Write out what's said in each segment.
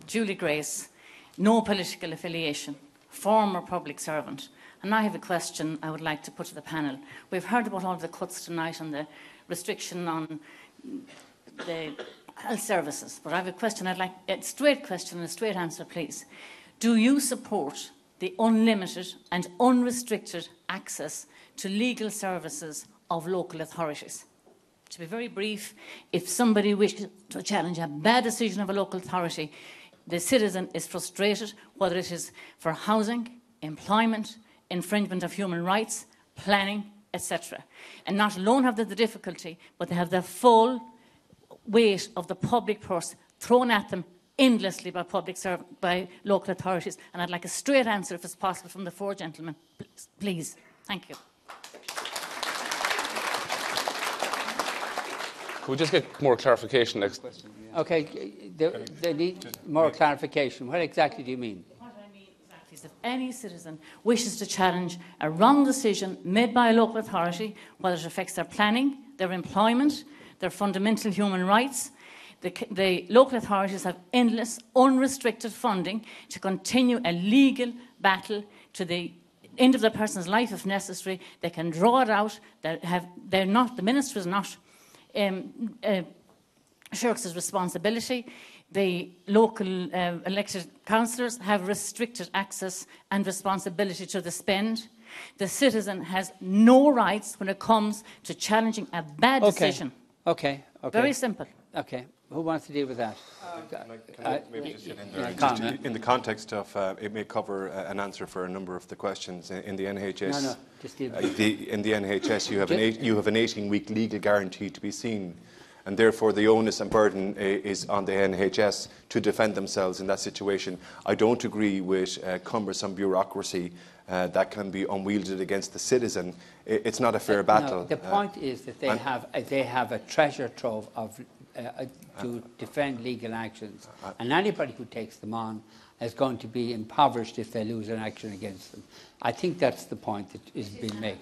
Julie Grace, no political affiliation, former public servant. And I have a question I would like to put to the panel. We've heard about all of the cuts tonight and the restriction on the health services, but I have a question. I'd like a straight question and a straight answer, please. Do you support the unlimited and unrestricted access to legal services of local authorities? To be very brief, if somebody wishes to challenge a bad decision of a local authority, the citizen is frustrated, whether it is for housing, employment, infringement of human rights, planning, etc. And not alone have they the difficulty, but they have the full weight of the public purse thrown at them endlessly by local authorities. And I'd like a straight answer, if it's possible, from the four gentlemen. Please. Thank you. Could we just get more clarification next question? Okay, they need more clarification. What exactly do you mean? What I mean exactly is if any citizen wishes to challenge a wrong decision made by a local authority, whether it affects their planning, their employment, their fundamental human rights, the local authorities have endless, unrestricted funding to continue a legal battle to the end of the person's life if necessary. They can draw it out. The minister is not shirks his responsibility. The local elected councillors have restricted access and responsibility to the spend. The citizen has no rights when it comes to challenging a bad decision. Okay. Very simple. Okay. Who wants to deal with that? Can I maybe just get in there? Just in the context of, it may cover an answer for a number of the questions in the NHS. No, just deal with it. In the NHS, you have an 18-week legal guarantee to be seen, and therefore the onus and burden is on the NHS to defend themselves in that situation. I don't agree with cumbersome bureaucracy that can be unwielded against the citizen. It's not a fair battle. No, the point is that they have a treasure trove of to defend legal actions, and anybody who takes them on is going to be impoverished if they lose an action against them. I think that's the point that is being made.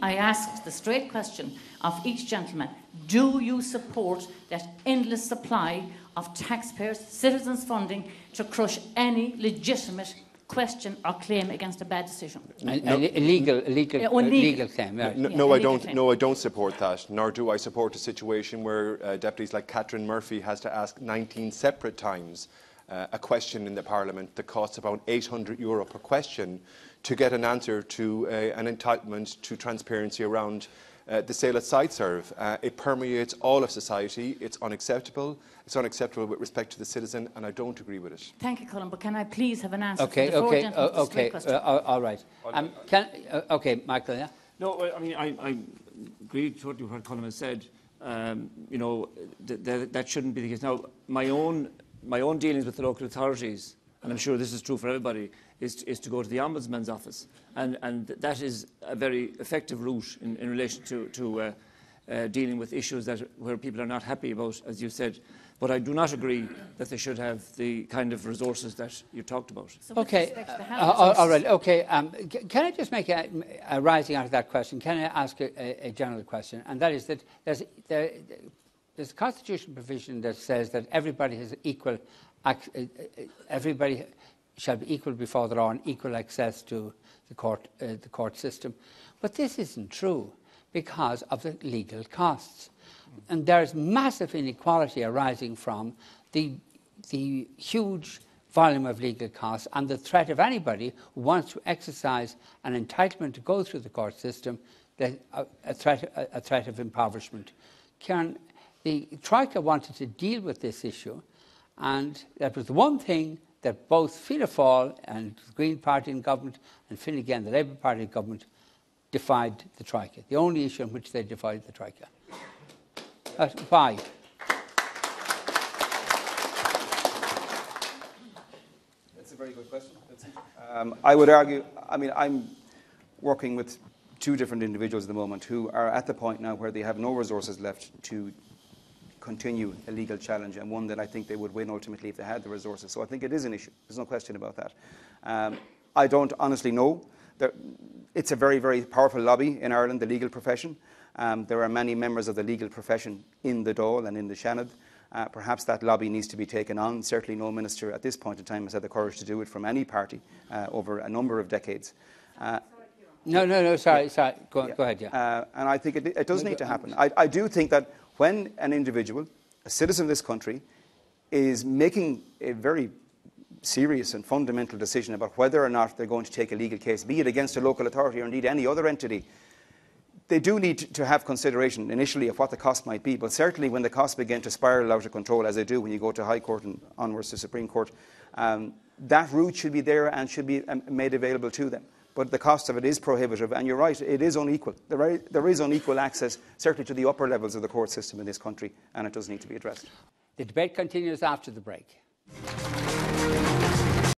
I asked the straight question of each gentleman: do you support that endless supply of taxpayers, citizens' funding to crush any legitimate question or claim against a bad decision? A legal claim. Right. No, I don't support that. Nor do I support a situation where deputies like Catherine Murphy has to ask 19 separate times a question in the Parliament that costs about €800 per question to get an answer to an entitlement to transparency around the sale at SideServe. It permeates all of society. It's unacceptable. It's unacceptable with respect to the citizen, and I don't agree with it. Thank you, Colin, but can I please have an answer Okay, for the four gentlemen? All right. Okay, Michael, yeah? No, I mean, I agree totally with what Colin has said. You know, that shouldn't be the case. Now, my own dealings with the local authorities, and I'm sure this is true for everybody, is to go to the Ombudsman's office. And that is a very effective route in relation to dealing with issues where people are not happy about, as you said. But I do not agree that they should have the kind of resources that you talked about. So okay. All right. Okay. Can I just make a rising out of that question? Can I ask a general question? And that is that there's a constitutional provision that says that everybody has equal, everybody shall be equal before the law and equal access to the court system. But this isn't true because of the legal costs. And there's massive inequality arising from the huge volume of legal costs and the threat of anybody who wants to exercise an entitlement to go through the court system, a threat of impoverishment. Karen, the Troika wanted to deal with this issue, and that was the one thing that both Fianna Fáil and the Green Party in government and Fine Gael, the Labour Party in government, defied the Troika. The only issue on which they defied the Troika. Why? That's a very good question. I would argue, I mean, I'm working with two different individuals at the moment who are at the point now where they have no resources left to continue a legal challenge, and one that I think they would win ultimately if they had the resources. So I think it is an issue. There's no question about that. I don't honestly know. It's a very, very powerful lobby in Ireland, the legal profession. There are many members of the legal profession in the Dáil and in the Seanad. Perhaps that lobby needs to be taken on. Certainly no minister at this point in time has had the courage to do it from any party over a number of decades. Sorry. Go ahead, yeah. And I think it does need to happen. I do think that when an individual, a citizen of this country, is making a very serious and fundamental decision about whether or not they're going to take a legal case, be it against a local authority or indeed any other entity, they do need to have consideration initially of what the cost might be, but certainly when the costs begin to spiral out of control, as they do when you go to High Court and onwards to Supreme Court, that route should be there and should be made available to them. But the cost of it is prohibitive, and you're right, it is unequal. There is unequal access, certainly to the upper levels of the court system in this country, and it does need to be addressed. The debate continues after the break.